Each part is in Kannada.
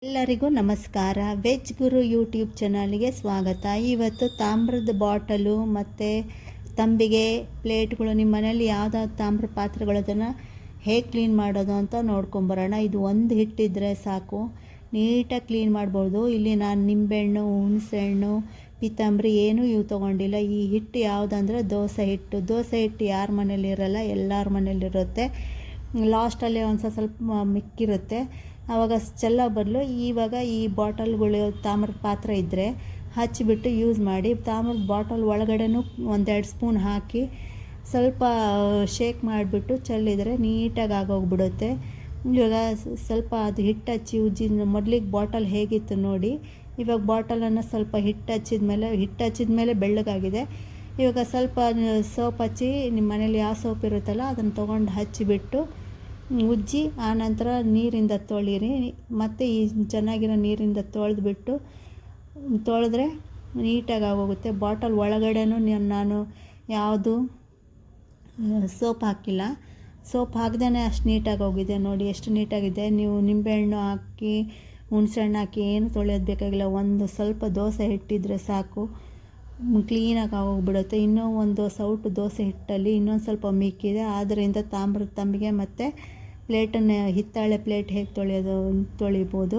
ಎಲ್ಲರಿಗೂ ನಮಸ್ಕಾರ. ವೆಜ್ ಗುರು ಯೂಟ್ಯೂಬ್ ಚಾನಲ್ಗೆ ಸ್ವಾಗತ. ಇವತ್ತು ತಾಮ್ರದ ಬಾಟಲು ಮತ್ತು ತಂಬಿಗೆ ಪ್ಲೇಟ್ಗಳು ನಿಮ್ಮ ಮನೇಲಿ ಯಾವುದಾದ್ರು ತಾಮ್ರ ಪಾತ್ರೆಗಳು ಅದನ್ನು ಹೇಗೆ ಕ್ಲೀನ್ ಮಾಡೋದು ಅಂತ ನೋಡ್ಕೊಂಬರೋಣ. ಇದು ಒಂದು ಹಿಟ್ಟಿದ್ರೆ ಸಾಕು, ನೀಟಾಗಿ ಕ್ಲೀನ್ ಮಾಡ್ಬೋದು. ಇಲ್ಲಿ ನಾನು ನಿಂಬೆಹಣ್ಣು, ಹುಣಸೆಹಣ್ಣು, ಪಿತಾಂಬರಿ ಏನೂ ಇವು ತೊಗೊಂಡಿಲ್ಲ. ಈ ಹಿಟ್ಟು ಯಾವುದಂದ್ರೆ ದೋಸೆ ಹಿಟ್ಟು. ದೋಸೆ ಹಿಟ್ಟು ಯಾರ ಮನೇಲಿ ಇರೋಲ್ಲ, ಎಲ್ಲರ ಮನೇಲಿರುತ್ತೆ. ಲಾಸ್ಟಲ್ಲಿ ಒಂದು ಸ್ವಲ್ಪ ಮಿಕ್ಕಿರುತ್ತೆ, ಆವಾಗ ಚೆಲ್ಲ ಬದಲು ಇವಾಗ ಈ ಬಾಟಲ್ಗಳು ತಾಮ್ರದ ಪಾತ್ರೆ ಇದ್ದರೆ ಹಚ್ಚಿಬಿಟ್ಟು ಯೂಸ್ ಮಾಡಿ. ತಾಮ್ರದ ಬಾಟಲ್ ಒಳಗಡೆನೂ ಒಂದೆರಡು ಸ್ಪೂನ್ ಹಾಕಿ ಸ್ವಲ್ಪ ಶೇಕ್ ಮಾಡಿಬಿಟ್ಟು ಚೆಲ್ಲಿದರೆ ನೀಟಾಗಿ ಆಗೋಗ್ಬಿಡುತ್ತೆ. ಇವಾಗ ಸ್ವಲ್ಪ ಅದು ಹಿಟ್ಟು ಹಚ್ಚಿ ಉಜ್ಜಿ, ಮೊದಲಿಗೆ ಬಾಟಲ್ ಹೇಗಿತ್ತು ನೋಡಿ, ಇವಾಗ ಬಾಟಲನ್ನು ಸ್ವಲ್ಪ ಹಿಟ್ಟು ಹಚ್ಚಿದ ಮೇಲೆ ಬೆಳ್ಳಗಾಗಿದೆ. ಇವಾಗ ಸ್ವಲ್ಪ ಸೋಪ್ ಹಚ್ಚಿ, ನಿಮ್ಮ ಮನೇಲಿ ಯಾವ ಸೋಪ್ ಇರುತ್ತಲ್ಲ ಅದನ್ನು ತೊಗೊಂಡು ಹಚ್ಚಿಬಿಟ್ಟು ಉಜ್ಜಿ ಆನಂತರ ನೀರಿಂದ ತೊಳಿರಿ. ಮತ್ತು ಈ ಚೆನ್ನಾಗಿರೋ ನೀರಿಂದ ತೊಳೆದ್ರೆ ನೀಟಾಗಿ ಆಗೋಗುತ್ತೆ. ಬಾಟಲ್ ಒಳಗಡೆನೂ ನಾನು ಯಾವುದು ಸೋಪ್ ಹಾಕಿಲ್ಲ, ಸೋಪ್ ಹಾಕ್ದೇ ಅಷ್ಟು ನೀಟಾಗಿ ಹೋಗಿದೆ. ನೋಡಿ ಎಷ್ಟು ನೀಟಾಗಿದೆ. ನೀವು ನಿಂಬೆಹಣ್ಣು ಹಾಕಿ, ಹುಣಸೆಹಣ್ಣು ಹಾಕಿ ಏನು ತೊಳೆಯೋದು ಬೇಕಾಗಿಲ್ಲ. ಒಂದು ಸ್ವಲ್ಪ ದೋಸೆ ಹಿಟ್ಟಿದ್ರೆ ಸಾಕು, ಕ್ಲೀನಾಗಿ ಆಗೋಗ್ಬಿಡುತ್ತೆ. ಇನ್ನೂ ಒಂದು ಸೌಟು ದೋಸೆ ಹಿಟ್ಟಲ್ಲಿ ಇನ್ನೊಂದು ಸ್ವಲ್ಪ ಮಿಕ್ಕಿದೆ. ಆದ್ದರಿಂದ ತಾಮ್ರದ ತಂಬಿಗೆ ಮತ್ತು ಪ್ಲೇಟನ್ನು, ಹಿತ್ತಾಳೆ ಪ್ಲೇಟ್ ಹೇಗೆ ತೊಳಿಬೋದು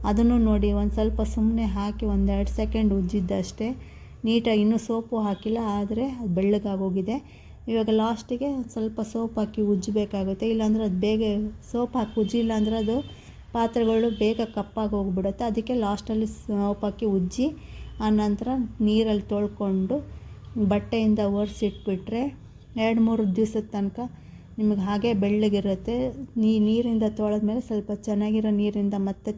ಅದನ್ನು ನೋಡಿ. ಒಂದು ಸ್ವಲ್ಪ ಸುಮ್ಮನೆ ಹಾಕಿ 1-2 ಸೆಕೆಂಡ್ ಉಜ್ಜಿದ್ದಷ್ಟೇ, ನೀಟಾಗಿ. ಇನ್ನೂ ಸೋಪು ಹಾಕಿಲ್ಲ, ಆದರೆ ಅದು ಬೆಳ್ಳಗಾಗೋಗಿದೆ. ಇವಾಗ ಲಾಸ್ಟಿಗೆ ಸ್ವಲ್ಪ ಸೋಪ್ ಹಾಕಿ ಉಜ್ಜಬೇಕಾಗುತ್ತೆ. ಇಲ್ಲಾಂದರೆ ಅದು ಬೇಗ ಸೋಪ್ ಹಾಕಿ ಉಜ್ಜಿಲ್ಲ ಅಂದರೆ ಅದು ಪಾತ್ರೆಗಳು ಬೇಗ ಕಪ್ಪಾಗಿ ಹೋಗ್ಬಿಡುತ್ತೆ. ಅದಕ್ಕೆ ಲಾಸ್ಟಲ್ಲಿ ಸೋಪ್ ಹಾಕಿ ಉಜ್ಜಿ ಆನಂತರ ನೀರಲ್ಲಿ ತೊಳ್ಕೊಂಡು ಬಟ್ಟೆಯಿಂದ ಒರೆಸಿಟ್ಬಿಟ್ರೆ 2-3 ದಿವಸದ ತನಕ ನಿಮಗೆ ಹಾಗೆ ಬೆಳ್ಳಗಿರುತ್ತೆ. ನೀರಿಂದ ತೊಳೆದ್ಮೇಲೆ ಸ್ವಲ್ಪ ಚೆನ್ನಾಗಿರೋ ನೀರಿಂದ ಮತ್ತೆ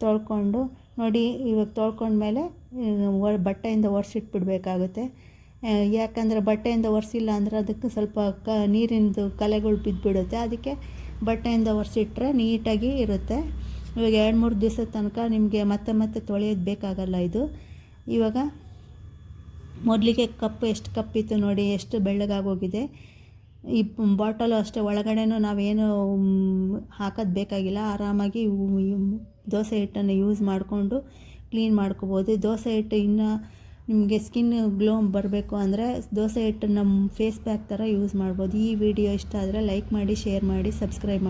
ತೊಳ್ಕೊಂಡು ನೋಡಿ. ಇವಾಗ ತೊಳ್ಕೊಂಡ್ಮೇಲೆ ಬಟ್ಟೆಯಿಂದ ಒರೆಸಿಟ್ಬಿಡ್ಬೇಕಾಗುತ್ತೆ. ಯಾಕಂದರೆ ಬಟ್ಟೆಯಿಂದ ಒರೆಸಿಲ್ಲ ಅಂದರೆ ಅದಕ್ಕೆ ಸ್ವಲ್ಪ ನೀರಿಂದು ಕಲೆಗಳು ಬಿದ್ದುಬಿಡುತ್ತೆ. ಅದಕ್ಕೆ ಬಟ್ಟೆಯಿಂದ ಒರೆಸಿಟ್ರೆ ನೀಟಾಗಿ ಇರುತ್ತೆ. ಇವಾಗ 2-3 ದಿವಸದ ತನಕ ನಿಮಗೆ ಮತ್ತೆ ತೊಳೆಯೋದು ಬೇಕಾಗಲ್ಲ ಇದು. ಇವಾಗ ಮೊದಲಿಗೆ ಎಷ್ಟು ಕಪ್ಪಿತ್ತು ನೋಡಿ, ಎಷ್ಟು ಬೆಳ್ಳಗಾಗೋಗಿದೆ. ಈ ಬಾಟಲು ಅಷ್ಟೇ, ಒಳಗಡೆನೂ ನಾವೇನು ಹಾಕೋದು ಬೇಕಾಗಿಲ್ಲ. ಆರಾಮಾಗಿ ದೋಸೆ ಹಿಟ್ಟನ್ನು ಯೂಸ್ ಮಾಡಿಕೊಂಡು ಕ್ಲೀನ್ ಮಾಡ್ಕೋಬೋದು. ದೋಸೆ ಹಿಟ್ಟು ಇನ್ನು ನಿಮಗೆ ಸ್ಕಿನ್ ಗ್ಲೋ ಬರಬೇಕು ಅಂದರೆ ದೋಸೆ ಹಿಟ್ಟನ್ನು ಫೇಸ್ ಪ್ಯಾಕ್ ಥರ ಯೂಸ್ ಮಾಡ್ಬೋದು. ಈ ವಿಡಿಯೋ ಇಷ್ಟ ಆದರೆ ಲೈಕ್ ಮಾಡಿ, ಶೇರ್ ಮಾಡಿ, ಸಬ್ಸ್ಕ್ರೈಬ್ ಮಾಡಿ.